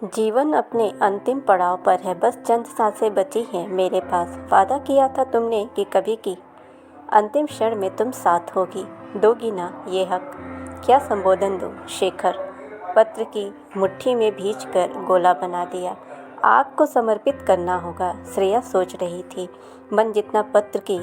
जीवन अपने अंतिम पड़ाव पर है, बस चंद सांसें बची हैं मेरे पास। वादा किया था तुमने कि कभी की अंतिम क्षण में तुम साथ होगी, दोगी ना ये हक। क्या संबोधन दूँ शेखर, पत्र की मुट्ठी में भींच कर गोला बना दिया। आग को समर्पित करना होगा, श्रेया सोच रही थी। मन जितना पत्र की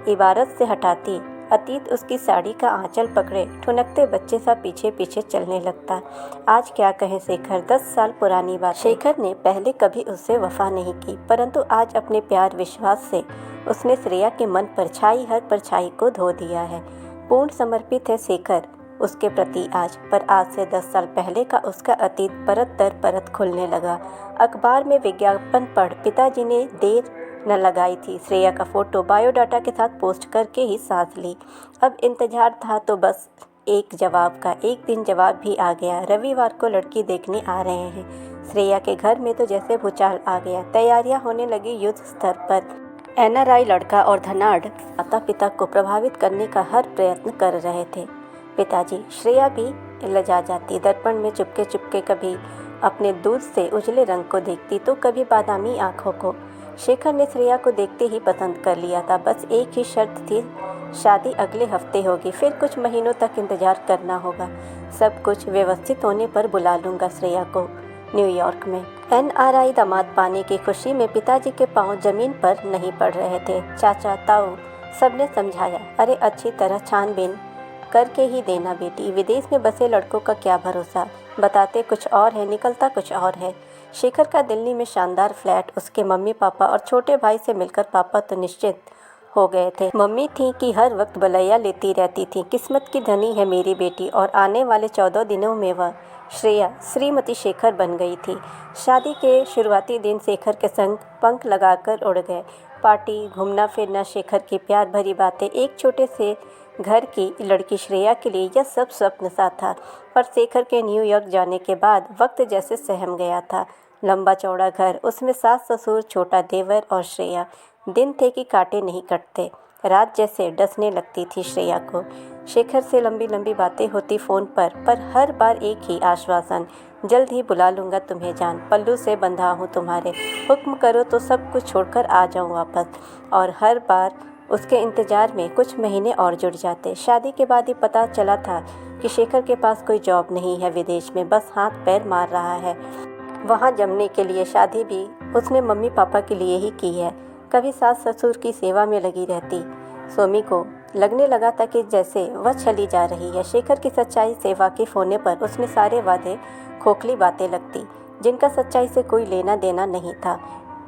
इबारत से हटाती, अतीत उसकी साड़ी का आंचल पकड़े ठुनकते बच्चे सा पीछे पीछे चलने लगता। आज क्या कहे शेखर, 10 साल पुरानी बात। शेखर ने पहले कभी उससे वफा नहीं की, परंतु आज अपने प्यार विश्वास से उसने श्रेया के मन पर छाई हर परछाई को धो दिया है। पूर्ण समर्पित है शेखर उसके प्रति आज, पर आज से 10 साल पहले का उसका अतीत परत दर परत खुलने लगा। अखबार में विज्ञापन पढ़ पिताजी ने देर न लगाई थी। श्रेया का फोटो बायोडाटा के साथ पोस्ट करके ही सांस ली। अब इंतजार था तो बस एक जवाब का। एक दिन जवाब भी आ गया। रविवार को लड़की देखने आ रहे हैं। श्रेया के घर में तो जैसे भूचाल आ गया। तैयारियां होने लगी युद्ध स्तर पर। एनआरआई लड़का और धनाढ़ माता पिता को प्रभावित करने का हर प्रयत्न कर रहे थे। पिताजी श्रेया भी लजा जाती। दर्पण में चुपके चुपके कभी अपने दूध से उजले रंग को देखती तो कभी बादामी आंखों को। शेखर ने श्रेया को देखते ही पसंद कर लिया था। बस एक ही शर्त थी, शादी अगले हफ्ते होगी, फिर कुछ महीनों तक इंतजार करना होगा। सब कुछ व्यवस्थित होने पर बुला लूँगा श्रेया को न्यूयॉर्क में। एनआरआई दामाद पाने की खुशी में पिताजी के पांव जमीन पर नहीं पड़ रहे थे। चाचा ताऊ सबने समझाया, अरे अच्छी तरह छानबीन करके ही देना बेटी, विदेश में बसे लड़कों का क्या भरोसा, बताते कुछ और है निकलता कुछ और है। शेखर का दिल्ली में शानदार फ्लैट, उसके मम्मी पापा और छोटे भाई से मिलकर पापा तो निश्चित हो गए थे। मम्मी थी कि हर वक्त बलैया लेती रहती थी, किस्मत की धनी है मेरी बेटी, और आने वाले 14 दिनों में वह श्रेया श्रीमती शेखर बन गई थी। शादी के शुरुआती दिन शेखर के संग पंख लगाकर उड़ गए। पार्टी, घूमना फिरना, शेखर की प्यार भरी बातें, एक छोटे से घर की लड़की श्रेया के लिए यह सब स्वप्न सा था। पर शेखर के न्यूयॉर्क जाने के बाद वक्त जैसे सहम गया था। लंबा चौड़ा घर, उसमें सास ससुर, छोटा देवर और श्रेया। दिन थे कि कांटे नहीं कटते। रात जैसे डसने लगती थी श्रेया को। शेखर से लंबी लंबी बातें होती फ़ोन पर हर बार एक ही आश्वासन, जल्द ही बुला लूँगा तुम्हें जान, पल्लू से बंधा हूँ तुम्हारे, हुक्म करो तो सब कुछ छोड़कर आ जाऊँ वापस। और हर बार उसके इंतज़ार में कुछ महीने और जुड़ जाते। शादी के बाद ही पता चला था कि शेखर के पास कोई जॉब नहीं है विदेश में, बस हाथ पैर मार रहा है वहाँ जमने के लिए। शादी भी उसने मम्मी पापा के लिए ही की है। कभी सास ससुर की सेवा में लगी रहती। सोमी को लगने लगा था कि जैसे वह चली जा रही है। शेखर की सच्चाई से वाकिफ होने पर उसमें सारे वादे खोखली बातें लगती, जिनका सच्चाई से कोई लेना देना नहीं था।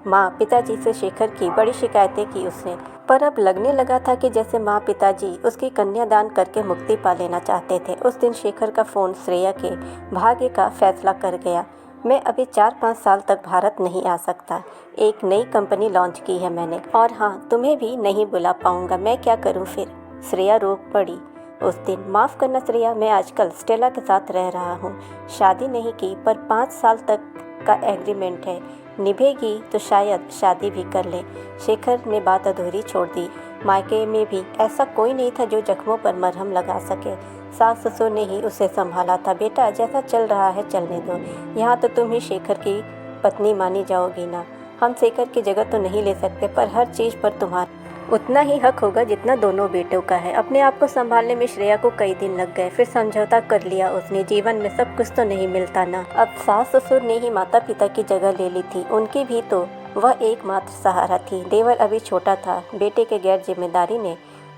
माँ पिताजी से शेखर की बड़ी शिकायतें की उसने, पर अब लगने लगा था कि जैसे माँ पिताजी उसकी कन्यादान करके मुक्ति पा लेना चाहते थे। उस दिन शेखर का फ़ोन श्रेया के भाग्य का फैसला कर गया। मैं अभी 4-5 साल तक भारत नहीं आ सकता। एक नई कंपनी लॉन्च की है मैंने, और हाँ, तुम्हें भी नहीं बुला पाऊँगा। मैं क्या करूँ फिर? श्रेया रो पड़ी उस दिन। माफ़ करना श्रेया, मैं आजकल स्टेला के साथ रह रहा हूँ। शादी नहीं की, पर 5 साल तक का एग्रीमेंट है, निभेगी तो शायद शादी भी कर ले। शेखर ने बात अधूरी छोड़ दी। मायके में भी ऐसा कोई नहीं था जो जख्मों पर मरहम लगा सके। सास ससुर ने ही उसे संभाला था। बेटा जैसा चल रहा है चलने दो, यहाँ तो तुम ही शेखर की पत्नी मानी जाओगी ना। हम शेखर की जगह तो नहीं ले सकते, पर हर चीज़ पर तुम्हारा उतना ही हक होगा जितना दोनों बेटों का है। अपने आप को संभालने में श्रेया को कई दिन लग गए, फिर समझौता कर लिया उसने। जीवन में सब कुछ तो नहीं मिलता ना। अब सास ससुर ने ही माता पिता की जगह ले ली थी। उनकी भी तो वह एकमात्र सहारा थी। देवर अभी छोटा था। बेटे के गैर जिम्मेदारी ने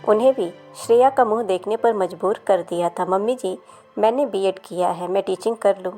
उन्हें भी श्रेया का मुंह देखने पर मजबूर कर दिया था। मम्मी जी, मैंने बीएड किया है, मैं टीचिंग कर लूँ?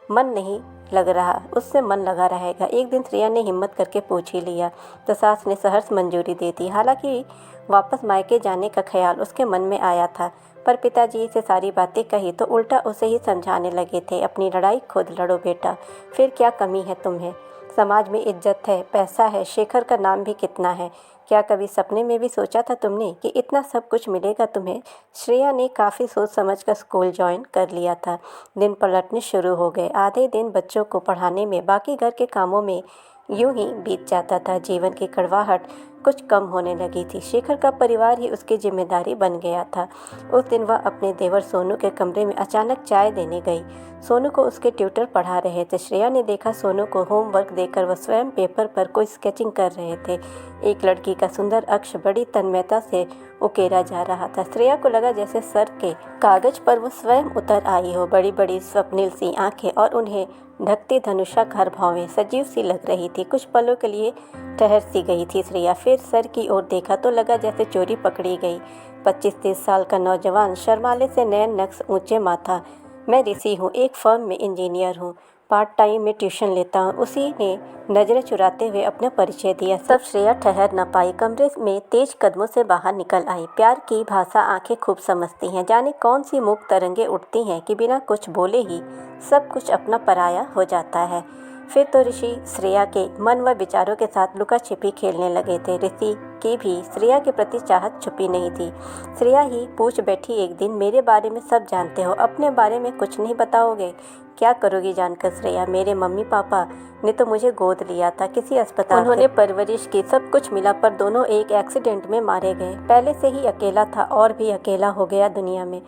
मन नहीं लग रहा, उससे मन लगा रहेगा। एक दिन श्रेया ने हिम्मत करके पूछ ही लिया तो सास ने सहर्ष मंजूरी दे दी। हालांकि वापस मायके जाने का ख्याल उसके मन में आया था, पर पिताजी से सारी बातें कही तो उल्टा उसे ही समझाने लगे थे, अपनी लड़ाई खुद लड़ो बेटा, फिर क्या कमी है तुम्हें? समाज में इज्जत है, पैसा है, शेखर का नाम भी कितना है। क्या कभी सपने में भी सोचा था तुमने कि इतना सब कुछ मिलेगा तुम्हें? श्रेया ने काफ़ी सोच समझ कर स्कूल ज्वाइन कर लिया था। दिन पलटने शुरू हो गए। आधे दिन बच्चों को पढ़ाने में, बाकी घर के कामों में यूं ही बीत जाता था। जीवन की कड़वाहट कुछ कम होने लगी थी। शेखर का परिवार ही उसकी जिम्मेदारी बन गया था। उस दिन वह अपने देवर सोनू के कमरे में अचानक चाय देने गई। सोनू को उसके ट्यूटर पढ़ा रहे थे। श्रेया ने देखा सोनू को होमवर्क देकर वह स्वयं पेपर पर कोई स्केचिंग कर रहे थे। एक लड़की का सुंदर अक्ष बड़ी तन्मयता से उकेरा जा रहा था। श्रेया को लगा जैसे सर के कागज पर वो स्वयं उतर आई हो। बड़ी बड़ी स्वप्निल सी आंखें और उन्हें ढकती धनुषाकार भौवें सजीव सी लग रही थी। कुछ पलों के लिए ठहर सी गई थी श्रेया, फिर सर की ओर देखा तो लगा जैसे चोरी पकड़ी गई। 25-30 साल का नौजवान, शर्माले से नैन नक्श, ऊंचे माथा। मैं ऋषि हूँ, एक फर्म में इंजीनियर हूँ, पार्ट टाइम में ट्यूशन लेता हूँ। उसी ने नजरें चुराते हुए अपना परिचय दिया। सब श्रेया ठहर न पाई, कमरे में तेज कदमों से बाहर निकल आई। प्यार की भाषा आंखें खूब समझती हैं। जाने कौन सी मूक तरंगें उठती हैं कि बिना कुछ बोले ही सब कुछ अपना पराया हो जाता है। फिर तो ऋषि श्रेया के मन व विचारों के साथ लुका छिपी खेलने लगे थे। ऋषि की भी श्रेया के प्रति चाहत छुपी नहीं थी। श्रेया ही पूछ बैठी एक दिन, मेरे बारे में सब जानते हो, अपने बारे में कुछ नहीं बताओगे? क्या करोगी जानकर श्रेया? मेरे मम्मी पापा ने तो मुझे गोद लिया था किसी अस्पताल। उन्होंने परवरिश की, सब कुछ मिला, पर दोनों एक एक्सीडेंट में मारे गए। पहले से ही अकेला था और भी अकेला हो गया दुनिया में।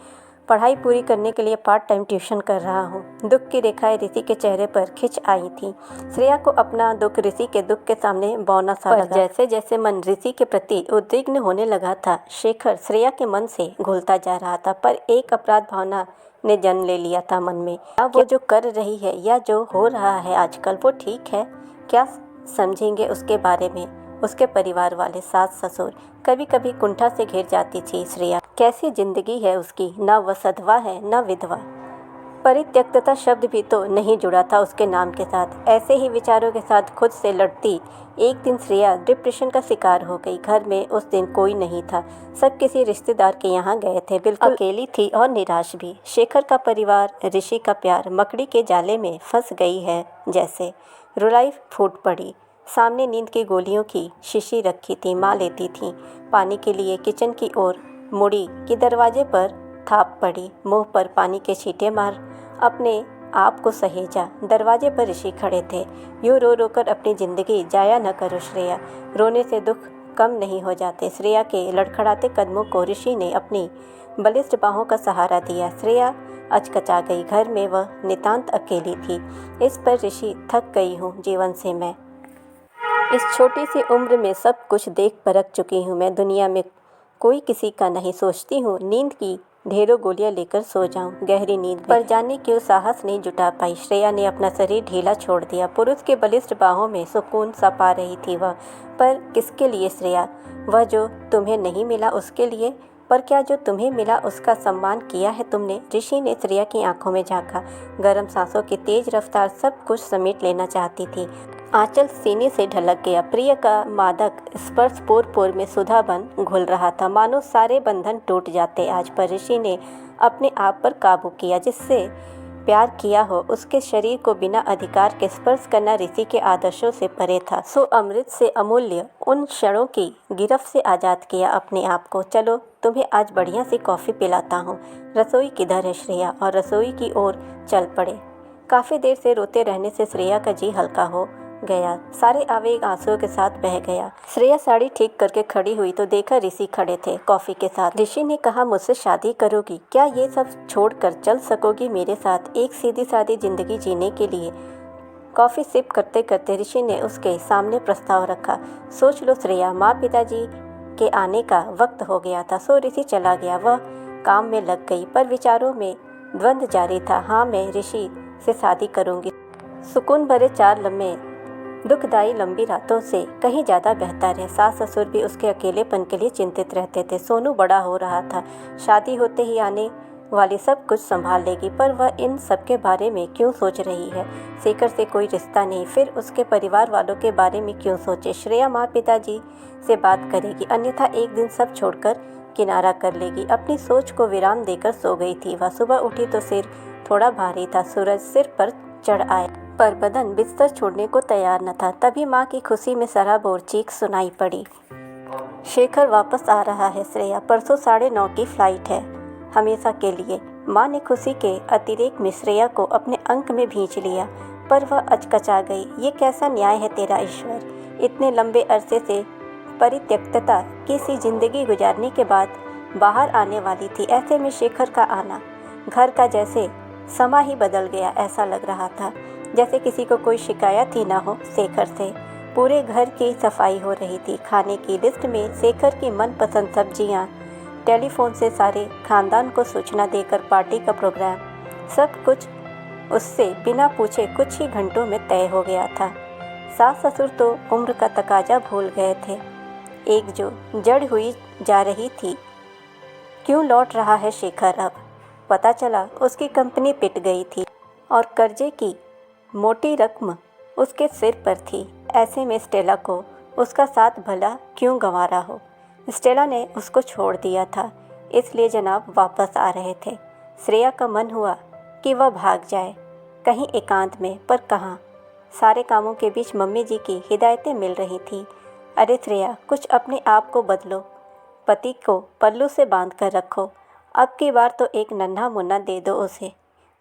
पढ़ाई पूरी करने के लिए पार्ट टाइम ट्यूशन कर रहा हूँ। दुख की रेखाएं ऋषि के चेहरे पर खिंच आई थी। श्रेया को अपना दुख ऋषि के दुख के सामने बौना सा लगा। जैसे जैसे मन ऋषि के प्रति उद्विग्न होने लगा था, शेखर श्रेया के मन से घुलता जा रहा था। पर एक अपराध भावना ने जन्म ले लिया था मन में। क्या वो जो कर रही है या जो हो रहा है आजकल वो ठीक है? क्या समझेंगे उसके बारे में उसके परिवार वाले, सास ससुर? कभी कभी कुंठा से घिर जाती थी श्रेया। कैसी जिंदगी है उसकी, न वह सधवा है न विधवा। परित्यक्तता शब्द भी तो नहीं जुड़ा था उसके नाम के साथ। ऐसे ही विचारों के साथ खुद से लड़ती एक दिन श्रेया डिप्रेशन का शिकार हो गई। घर में उस दिन कोई नहीं था, सब किसी रिश्तेदार के यहाँ गए थे। बिल्कुल अकेली थी और निराश भी। शेखर का परिवार, ऋषि का प्यार मकड़ी के जाले में फंस गई है जैसे। रुलाई फूट पड़ी। सामने नींद की गोलियों की शीशी रखी थी, माँ लेती थी। पानी के लिए किचन की ओर मुड़ी कि दरवाजे पर थाप पड़ी। मुंह पर पानी के छींटे मार अपने आप को सहेजा। दरवाजे पर ऋषि खड़े थे। यूँ रो रो कर अपनी ज़िंदगी जाया न करो श्रेया, रोने से दुख कम नहीं हो जाते। श्रेया के लड़खड़ाते कदमों को ऋषि ने अपनी बलिष्ठ बाहों का सहारा दिया। श्रेया अचकचा गई। घर में वह नितांत अकेली थी। इस पर ऋषि, थक गई हूँ जीवन से मैं। इस छोटी सी उम्र में सब कुछ देख परख चुकी हूँ मैं। दुनिया में कोई किसी का नहीं, सोचती हूँ नींद की ढेरों गोलियां लेकर सो जाऊं गहरी नींद में। पर जाने क्यों साहस नहीं जुटा पाई। श्रेया ने अपना शरीर ढीला छोड़ दिया। पुरुष के बलिष्ठ बाहों में सुकून सा पा रही थी वह। पर किसके लिए श्रेया? वह जो तुम्हें नहीं मिला उसके लिए? पर क्या जो तुम्हें मिला उसका सम्मान किया है तुमने? ऋषि ने श्रेया की आंखों में झांका। गर्म सांसों की तेज रफ्तार सब कुछ समेट लेना चाहती थी। आंचल सीने से ढलक गया। प्रिय का मादक स्पर्श पोर पोर में सुधा बन घुल रहा था, मानो सारे बंधन टूट जाते आज। पर ऋषि ने अपने आप पर काबू किया। जिससे प्यार किया हो उसके शरीर को बिना अधिकार के स्पर्श करना ऋषि के आदर्शों से परे था। सो अमृत से अमूल्य उन क्षणों की गिरफ्त से आज़ाद किया अपने आप को। चलो तुम्हें आज बढ़िया सी कॉफ़ी पिलाता हूँ। रसोई किधर है श्रेया? और रसोई की ओर चल पड़े। काफ़ी देर से रोते रहने से श्रेया का जी हल्का हो गया। सारे आवेग आंसुओं के साथ बह गया। श्रेया साड़ी ठीक करके खड़ी हुई तो देखा ऋषि खड़े थे कॉफ़ी के साथ। ऋषि ने कहा, मुझसे शादी करोगी क्या? ये सब छोड़कर चल सकोगी मेरे साथ एक सीधी सादी ज़िंदगी जीने के लिए? कॉफ़ी सिप करते करते ऋषि ने उसके सामने प्रस्ताव रखा। सोच लो श्रेया, माँ पिताजी के आने का वक्त हो गया था। सो ऋषि चला गया। वह काम में लग गई, पर विचारों में द्वंद्व जारी था। हाँ, मैं ऋषि से शादी करूँगी। सुकून भरे 4 लम्हे दुखदायी लंबी रातों से कहीं ज़्यादा बेहतर है। सास ससुर भी उसके अकेलेपन के लिए चिंतित रहते थे। सोनू बड़ा हो रहा था, शादी होते ही आने वाली सब कुछ संभाल लेगी। पर वह इन सब के बारे में क्यों सोच रही है? शेखर से कोई रिश्ता नहीं, फिर उसके परिवार वालों के बारे में क्यों सोचे? श्रेया माँ पिताजी से बात करेगी, अन्यथा एक दिन सब छोड़कर किनारा कर लेगी। अपनी सोच को विराम देकर सो गई थी वह। सुबह उठी तो सिर थोड़ा भारी था। सूरज सिर पर चढ़ आया, पर बदन बिस्तर छोड़ने को तैयार न था। तभी माँ की खुशी में सराबोर चीख सुनाई पड़ी, शेखर वापस आ रहा है श्रेया, परसों 9:30 की फ्लाइट है, हमेशा के लिए। माँ ने खुशी के अतिरेक में श्रेया को अपने अंक में भींच लिया। पर वह अचकचा गई। ये कैसा न्याय है तेरा ईश्वर? इतने लंबे अरसे से परित्यक्तता की सी जिंदगी गुजारने के बाद बाहर आने वाली थी। ऐसे में शेखर का आना घर का जैसे समा ही बदल गया। ऐसा लग रहा था जैसे किसी को कोई शिकायत ही ना हो शेखर से। पूरे घर की सफाई हो रही थी। खाने की लिस्ट में शेखर की मनपसंद सब्जियां, टेलीफोन से सारे खानदान को सूचना देकर पार्टी का प्रोग्राम, सब कुछ उससे बिना पूछे कुछ ही घंटों में तय हो गया था। सास ससुर तो उम्र का तकाजा भूल गए थे। एक जो जड़ हुई जा रही थी, क्यों लौट रहा है शेखर अब? पता चला उसकी कंपनी पिट गई थी और कर्जे की मोटी रकम उसके सिर पर थी। ऐसे में स्टेला को उसका साथ भला क्यों गंवा रहा हो? स्टेला ने उसको छोड़ दिया था, इसलिए जनाब वापस आ रहे थे। श्रेया का मन हुआ कि वह भाग जाए कहीं एकांत में, पर कहाँ। सारे कामों के बीच मम्मी जी की हिदायतें मिल रही थी। अरे श्रेया, कुछ अपने आप को बदलो, पति को पल्लू से बांध कर रखो। अब की बार तो एक नन्हा मुन्ना दे दो उसे,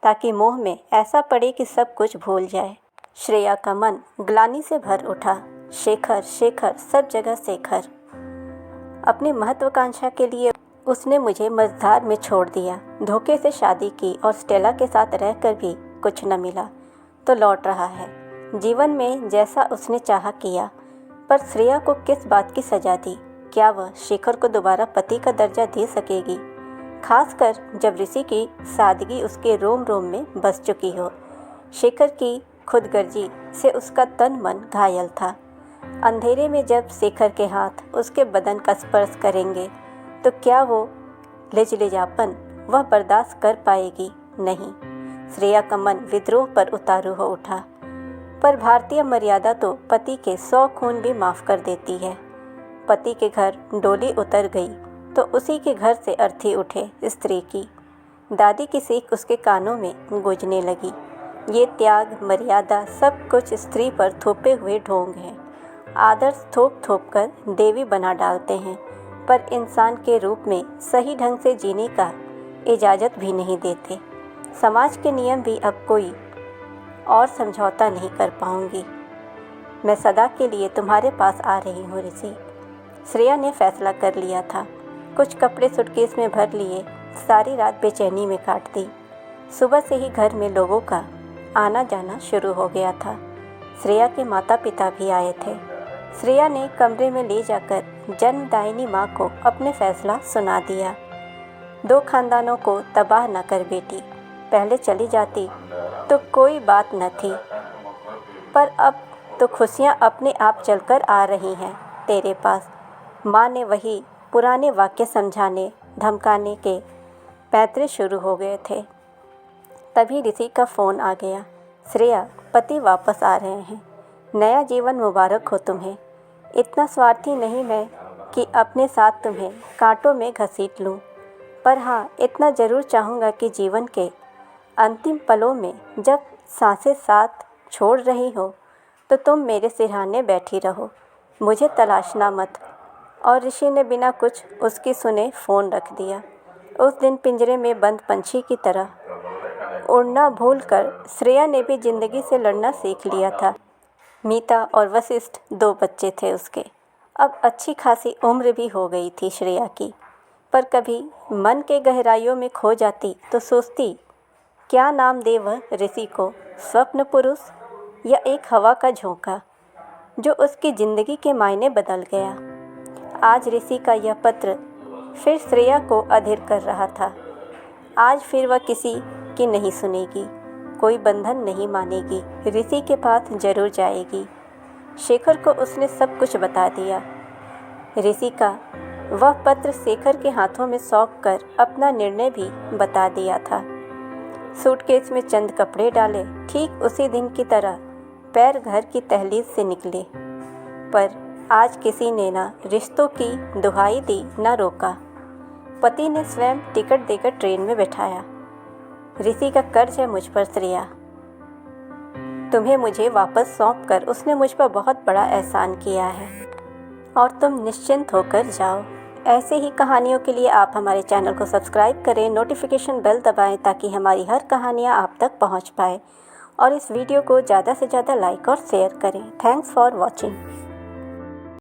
ताकि मोह में ऐसा पड़े कि सब कुछ भूल जाए। श्रेया का मन ग्लानि से भर उठा। शेखर शेखर, सब जगह शेखर। अपनी महत्वाकांक्षा के लिए उसने मुझे मझधार में छोड़ दिया। धोखे से शादी की और स्टेला के साथ रहकर भी कुछ न मिला तो लौट रहा है। जीवन में जैसा उसने चाहा किया, पर श्रेया को किस बात की सजा दी? क्या वह शेखर को दोबारा पति का दर्जा दे सकेगी? खासकर जब ऋषि की सादगी उसके रोम रोम में बस चुकी हो। शेखर की खुदगर्जी से उसका तन मन घायल था। अंधेरे में जब शेखर के हाथ उसके बदन का स्पर्श करेंगे तो क्या वो लिजलिजापन वह बर्दाश्त कर पाएगी? नहीं। श्रेया का मन विद्रोह पर उतारू हो उठा। पर भारतीय मर्यादा तो पति के 100 खून भी माफ़ कर देती है। पति के घर डोली उतर गई तो उसी के घर से अर्थी उठे स्त्री की। दादी की सीख उसके कानों में गूंजने लगी। ये त्याग, मर्यादा, सब कुछ स्त्री पर थोपे हुए ढोंग हैं। आदर्श थोप थोप कर देवी बना डालते हैं, पर इंसान के रूप में सही ढंग से जीने का इजाज़त भी नहीं देते। समाज के नियम भी अब कोई और समझौता नहीं कर पाऊंगी। मैं सदा के लिए तुम्हारे पास आ रही हूँ ऋषि। श्रेया ने फैसला कर लिया था। कुछ कपड़े सूटकेस में भर लिए, सारी रात बेचैनी में काट दी। सुबह से ही घर में लोगों का आना जाना शुरू हो गया था। श्रेया के माता पिता भी आए थे। श्रेया ने कमरे में ले जाकर जन्मदायिनी माँ को अपने फैसला सुना दिया। 2 खानदानों को तबाह न कर बेटी, पहले चली जाती तो कोई बात न थी, पर अब तो खुशियाँ अपने आप चलकर आ रही हैं तेरे पास। माँ ने वही पुराने वाक्य समझाने धमकाने के पैतरे शुरू हो गए थे। तभी ऋषि का फ़ोन आ गया। श्रेया, पति वापस आ रहे हैं। नया जीवन मुबारक हो तुम्हें। इतना स्वार्थी नहीं मैं कि अपने साथ तुम्हें कांटों में घसीट लूं, पर हाँ, इतना ज़रूर चाहूँगा कि जीवन के अंतिम पलों में जब सांसें साथ छोड़ रही हो तो तुम मेरे सिरहाने बैठी रहो, मुझे तलाशना मत। और ऋषि ने बिना कुछ उसकी सुने फ़ोन रख दिया। उस दिन पिंजरे में बंद पंछी की तरह उड़ना भूलकर श्रेया ने भी ज़िंदगी से लड़ना सीख लिया था। मीता और वशिष्ठ 2 बच्चे थे उसके। अब अच्छी खासी उम्र भी हो गई थी श्रेया की, पर कभी मन के गहराइयों में खो जाती तो सोचती क्या नाम दे वह ऋषि को, स्वप्न पुरुष या एक हवा का झोंका जो उसकी ज़िंदगी के मायने बदल गया। आज ऋषि का यह पत्र फिर श्रेया को अधीर कर रहा था। आज फिर वह किसी की नहीं सुनेगी, कोई बंधन नहीं मानेगी, ऋषि के पास जरूर जाएगी। शेखर को उसने सब कुछ बता दिया। ऋषि का वह पत्र शेखर के हाथों में सौंप कर अपना निर्णय भी बता दिया था। सूटकेस में चंद कपड़े डाले, ठीक उसी दिन की तरह पैर घर की दहलीज से निकले। पर आज किसी ने ना रिश्तों की दुहाई दी ना रोका। पति ने स्वयं टिकट देकर ट्रेन में बैठाया। ऋषि का कर्ज है मुझ पर श्रेया। तुम्हें मुझे वापस सौंपकर उसने मुझ पर बहुत बड़ा एहसान किया है और तुम निश्चिंत होकर जाओ। ऐसे ही कहानियों के लिए आप हमारे चैनल को सब्सक्राइब करें, नोटिफिकेशन बेल दबाएं ताकि हमारी हर कहानियाँ आप तक पहुँच पाए। और इस वीडियो को ज़्यादा से ज़्यादा लाइक और शेयर करें। Thanks for watching.